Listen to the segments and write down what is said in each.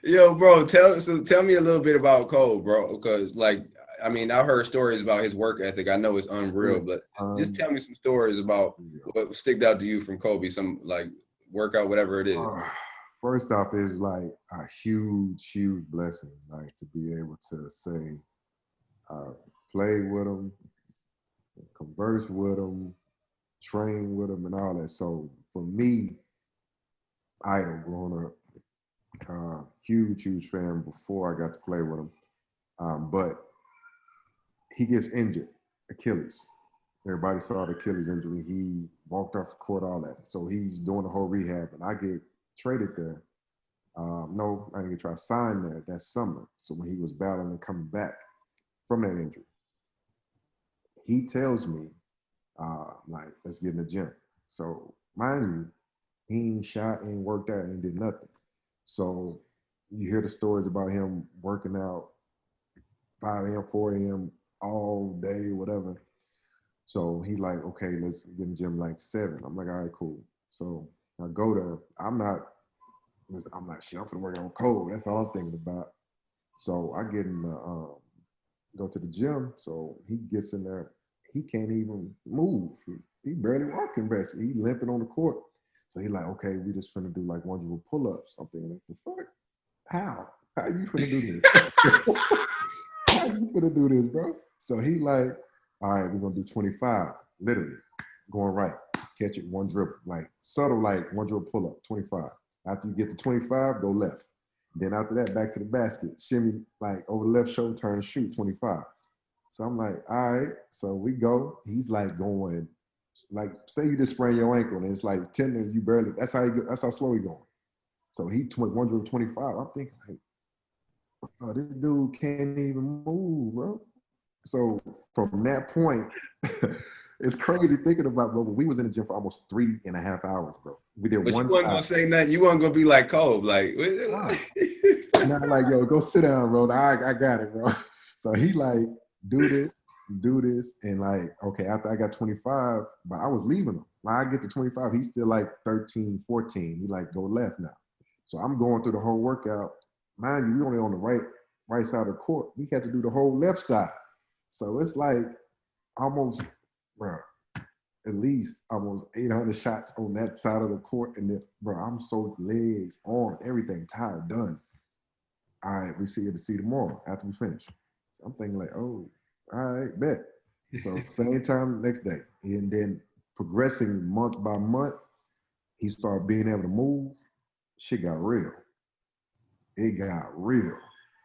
Yo, bro, tell me a little bit about Cole, bro, because like I mean, I've heard stories about his work ethic. I know it's unreal, It's but just tell me some stories about unreal. what sticked out to you from Kobe, some like workout, whatever it is. Uh, First off, it's like a huge, huge blessing, like to be able to say, uh, play with them, converse with them, train with them, and all that. So for me, idol growing up, huge, huge fan before I got to play with him. But he gets injured, Achilles. Everybody saw the Achilles injury. He walked off the court, all that. So he's doing the whole rehab, and I get traded there. No, I didn't get try to sign there that summer. So when he was battling and coming back from that injury, he tells me, like, let's get in the gym. So mind you, he ain't shot, ain't worked out, ain't did nothing. So you hear the stories about him working out 5 a.m., 4 a.m. all day, whatever. So he's like, okay, let's get in the gym like 7. I'm like, all right, cool. So I go there. I'm like, shit, I'm finna work on code. That's all I'm thinking about. So I get in the, go to the gym. So he gets in there. He can't even move. He barely walking, basically. He limping on the court. So he like, okay, we just finna do like 100 pull-ups. I'm thinking, what the fuck? How? How you finna do this? How you finna do this, bro? So he like, all right, we're gonna do 25, literally, going right, catch it, one dribble, like subtle, like one dribble pull up, 25. After you get to 25, go left. Then after that, back to the basket, shimmy like over the left shoulder, turn, shoot, 25. So I'm like, all right. So we go. He's like going, like say you just sprain your ankle and it's like tendon, you barely. That's how slow he going. So he 21 dribble 25. I'm thinking like, oh, this dude can't even move, bro. So from that point, it's crazy thinking about, bro. We was in the gym for almost 3.5 hours, bro. We did But you one weren't side. gonna say nothing. You weren't gonna be like Kobe, like Nah. Not like, yo, go sit down, bro. I got it, bro. So he like, do this, do this. And like, okay, after I got 25, but I was leaving him. When I get to 25, he's still like 13, 14. He like, go left now. So I'm going through the whole workout. Mind you, we only on the right side of the court. We had to do the whole left side. So it's like almost, bro, at least almost 800 shots on that side of the court. And then, bro, I'm so legs, arms, everything tired, done. All right, we see you to see tomorrow after we finish. So I'm thinking like, oh, all right, bet. So same time next day. And then progressing month by month, he started being able to move. Shit got real. It got real.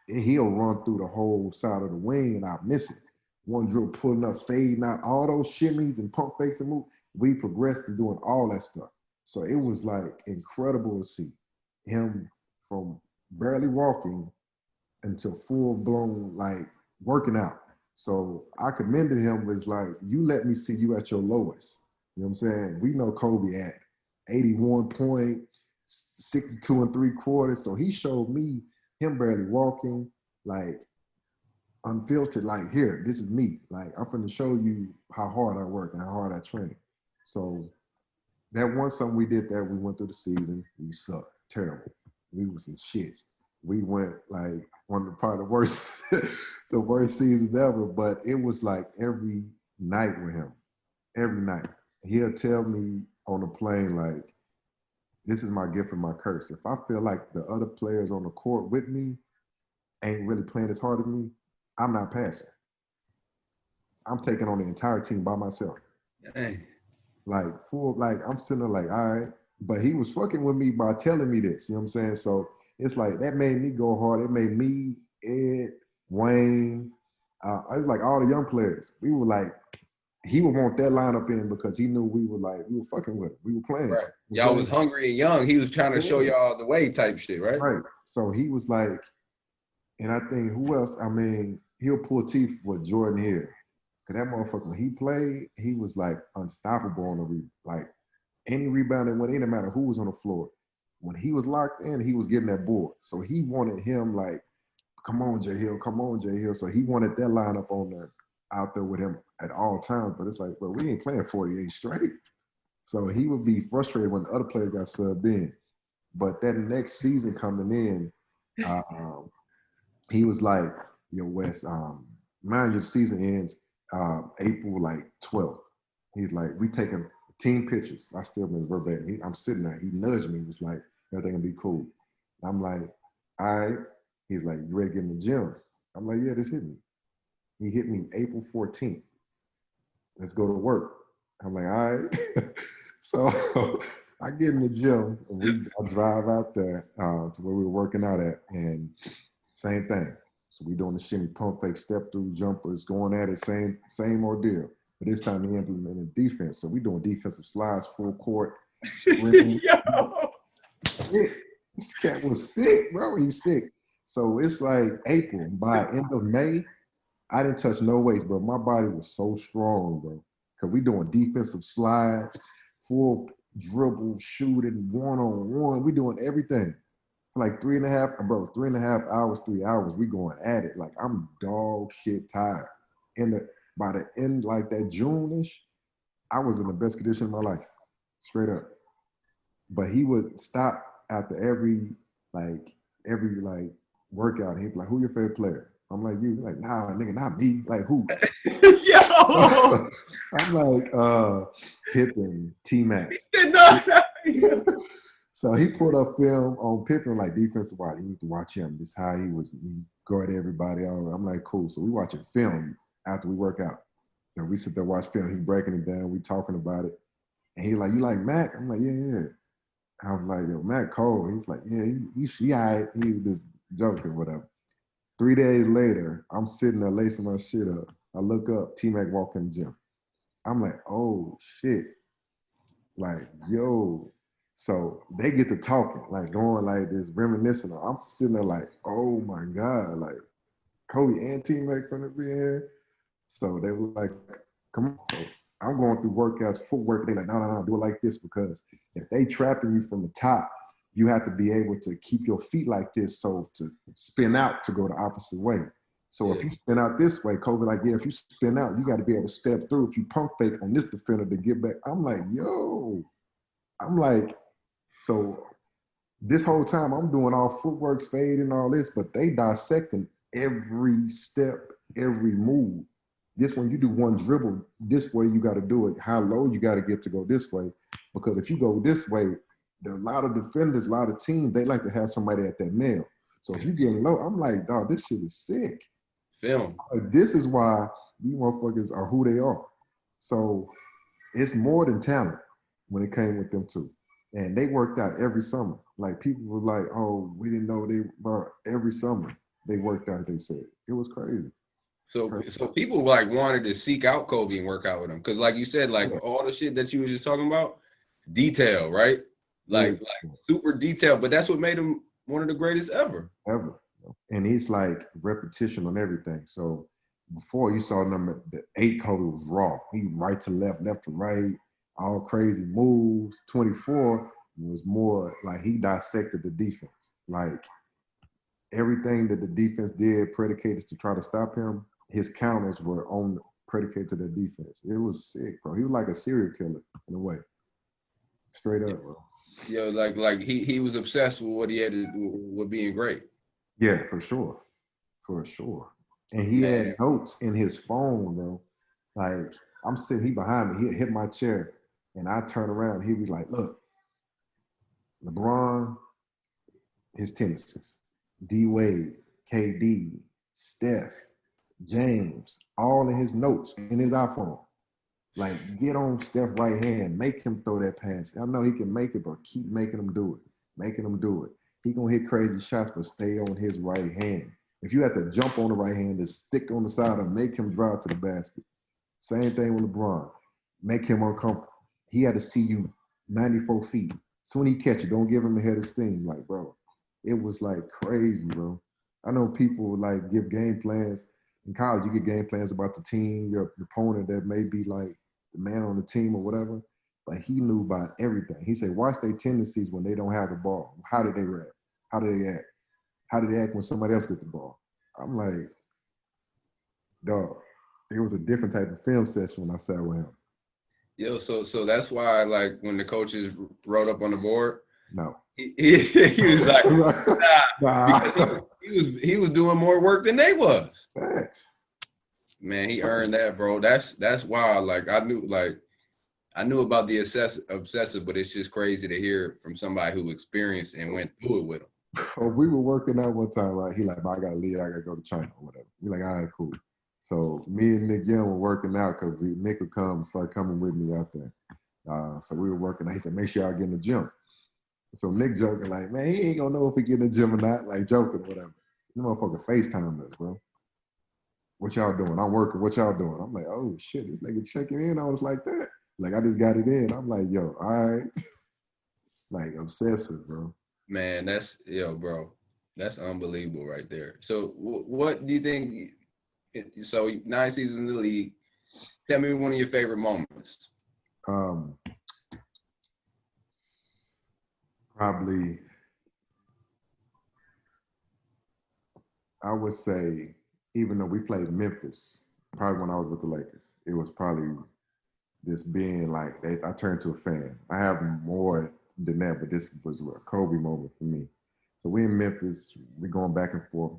And he'll run through the whole side of the wing and I miss it. One drill pulling up, fading out, all those shimmies and pump fakes and move. We progressed to doing all that stuff. So it was like incredible to see him from barely walking until full blown like working out. So I commended him was like, you let me see you at your lowest. You know what I'm saying? We know Kobe at 81 point, 62 and 3/4. So he showed me him barely walking, like unfiltered, like here, this is me. Like I'm gonna show you how hard I work and how hard I train. So that one summer we did that, we went through the season, we sucked. Terrible. We was some shit. We went like one of probably the worst the worst seasons ever, but it was like every night with him. Every night. He'll tell me on the plane like, this is my gift and my curse. If I feel like the other players on the court with me ain't really playing as hard as me, I'm not passing. I'm taking on the entire team by myself. Dang. Like full, like I'm sitting there like, all right. But he was fucking with me by telling me this. You know what I'm saying? So it's like that made me go hard. It made me, Ed, Wayne, I was like all the young players. We were like, he would want that lineup in because he knew we were fucking with him. We were playing. Right. You know Y'all what I'm was hungry and young. He was trying to show saying? y'all the way type shit, right? Right. So he was like, and I think who else? I mean, he'll pull teeth with Jordan here. Cause that motherfucker, when he played, he was like unstoppable on the like any rebound that went in, no matter who was on the floor. When he was locked in, he was getting that board. So he wanted him like, come on, Jay Hill, come on, Jay Hill. So he wanted that lineup on there out there with him at all times. But it's like, well, we ain't playing 48 straight. So he would be frustrated when the other players got subbed in. But that next season coming in, He was like, yo, Wes, mind you, the season ends April like 12th. He's like, we taking team pictures. I still remember verbatim. I'm sitting there. He nudged me. He was like, everything gonna be cool. I'm like, all right. He's like, you ready to get in the gym? I'm like, yeah, this hit me. He hit me April 14th. Let's go to work. I'm like, all right. So I get in the gym. I drive out there to where we were working out at, and same thing. So we doing the shimmy, pump fake, step through jumpers, going at it, same ordeal. But this time he implemented defense. So we doing defensive slides, full court, sprinting. Sick. This cat was sick, bro. He's sick. So it's like April. By end of May, I didn't touch no weights, bro. My body was so strong, bro. Cause we doing defensive slides, full dribble, shooting, one-on-one. We doing everything. For like 3.5 hours, 3 hours, we going at it. Like I'm dog shit tired. By the end, like that June-ish, I was in the best condition of my life. Straight up. But he would stop after every workout. He'd be like, who your favorite player? I'm like, you. He's like, nah, nigga, not me. Like, who? Yo! I'm like, Pippen, T-Mac. So he pulled up film on Pippen, like defensive wise. You need to watch him. This is how he guarded everybody. I'm like, cool. So we watching film after we work out. So we sit there watch film. He breaking it down. We talking about it. And he like, you like Mac? I'm like, yeah. I was like, yo, Mac Cole. He's like, yeah, he all right. He was just joking, whatever. 3 days later, I'm sitting there lacing my shit up. I look up, T-Mac walk in the gym. I'm like, oh, shit. Like, yo. So they get to talking, like going like this, reminiscing. I'm sitting there like, oh, my God. Like, Kobe and T-Mac finna be here. So they were like, come on. So I'm going through workouts, footwork. They're like, no, do it like this because if they trapping you from the top, you have to be able to keep your feet like this so to spin out to go the opposite way. So if you spin out this way, Kobe like, yeah, if you spin out, you got to be able to step through. If you pump fake on this defender to get back, I'm like, yo. I'm like, so this whole time I'm doing all footwork, fade and all this, but they dissecting every step, every move. This when you do one dribble, this way you got to do it. How low you got to get to go this way. Because if you go this way, there are a lot of defenders, a lot of teams, they like to have somebody at that nail. So if you getting low, I'm like, dog, this shit is sick. Film. This is why these motherfuckers are who they are. So it's more than talent when it came with them two. And they worked out every summer. Like people were like, oh, we didn't know but every summer they worked out, they said. It was crazy. So people like wanted to seek out Kobe and work out with him. Cause like you said, like all the shit that you was just talking about, detail, right? Like super detailed, but that's what made him one of the greatest ever. Ever. And he's like repetition on everything. So before you saw the 8 Kobe was raw. He right to left, left to right, all crazy moves. 24 was more like he dissected the defense. Like everything that the defense did predicated to try to stop him, his counters were on predicated to the defense. It was sick, bro. He was like a serial killer in a way. Straight up, bro. Yo, like he was obsessed with what he had to do with being great. Yeah, for sure. For sure. And he had notes in his phone, bro. Like I'm sitting, he behind me, he hit my chair, and I turn around, he was like, look, LeBron, his tendencies, D Wade, KD, Steph, James, all in his notes in his iPhone. Like, get on Steph right hand, make him throw that pass. I know he can make it, but keep making him do it. Making him do it. He gonna hit crazy shots, but stay on his right hand. If you have to jump on the right hand, just stick on the side and make him drive to the basket. Same thing with LeBron. Make him uncomfortable. He had to see you 94 feet. So when he catch you, don't give him a head of steam. Like, bro, it was like crazy, bro. I know people like give game plans. In college, you get game plans about the team, your opponent that may be like the man on the team or whatever. But he knew about everything. He said, watch their tendencies when they don't have the ball. How did they react? How do they act? How do they act when somebody else gets the ball? I'm like, dog, it was a different type of film session when I sat with him. Yo, so that's why, like, when the coaches wrote up on the board, No. He was like, Nah. because he was doing more work than they was. Thanks. Man, he earned that, bro. That's wild. Like I knew about the obsessive, but it's just crazy to hear from somebody who experienced and went through it with him. Oh, we were working out one time, right? He like, I gotta leave, I gotta go to China or whatever. We like, all right, cool. So me and Nick Young were working out because Nick would start coming with me out there. So we were working out. He said, make sure y'all get in the gym. So Nick joking like, man, he ain't gonna know if he get in the gym or not, like joking or whatever. You motherfucker FaceTime us, bro. What y'all doing? I'm working. What y'all doing? I'm like, oh shit, this nigga checking in on us like that. Like I just got it in. I'm like, yo, all right. Like obsessive, bro. Man, bro. That's unbelievable right there. So what do you think? So 9 seasons in the league. Tell me one of your favorite moments. Probably, I would say, even though we played Memphis, probably when I was with the Lakers, it was probably this being like, I turned to a fan. I have more than that, but this was a Kobe moment for me. So we in Memphis, we going back and forth,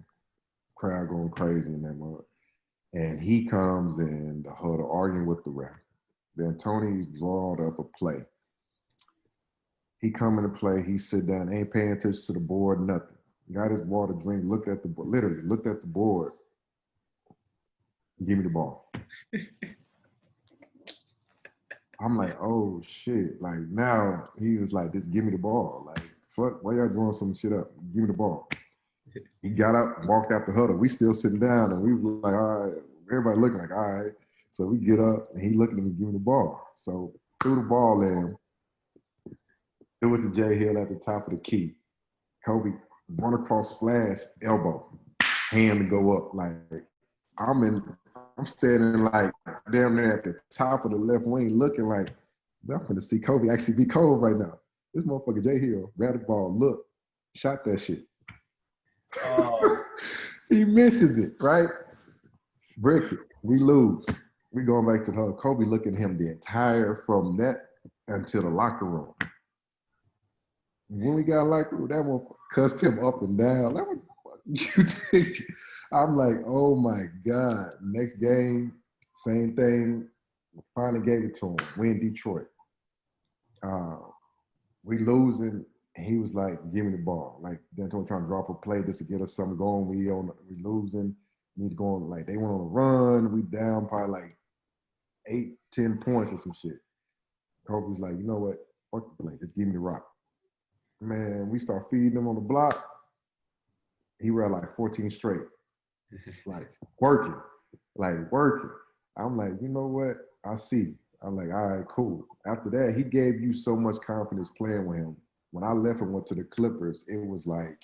crowd going crazy in that moment. And he comes in the huddle arguing with the ref. Then Tony's drawed up a play. He come in to play, he sit down, ain't paying attention to the board, nothing. Got his water drink, looked at the board, literally looked at the board. Give me the ball. I'm like, oh shit. Like now he was like, just give me the ball. Like, fuck, why y'all doing some shit up? Give me the ball. He got up, walked out the huddle. We still sitting down and we were like, all right. Everybody looking like, all right. So we get up and he looking at me, give me the ball. So threw the ball in. Threw it to Jay Hill at the top of the key. Kobe run across, splash, elbow, hand to go up. Like I'm standing like damn near at the top of the left wing, looking like I'm finna see Kobe actually be cold right now. This motherfucker Jay Hill grabbed the ball, look, shot that shit. He misses it, right? Brick it. We lose. We going back to the huddle. Kobe looking at him the entire from that until the locker room. When we got locker room, that one cussed him up and down. Like, what the fuck you think? I'm like, oh my God. Next game, same thing. Finally gave it to him. We in Detroit. We losing. And he was like, give me the ball. Like, D'Antoni trying to drop a play just to get us something going. We losing. Need to go on, like, they went on a run. We down probably like 8-10 points or some shit. Kobe's like, you know what? Fuck the play. Just give me the rock. Man, we start feeding him on the block. He ran like 14 straight. Like, working. I'm like, you know what? I see. I'm like, all right, cool. After that, he gave you so much confidence playing with him. When I left and went to the Clippers, it was like,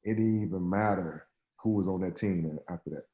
it didn't even matter who was on that team after that.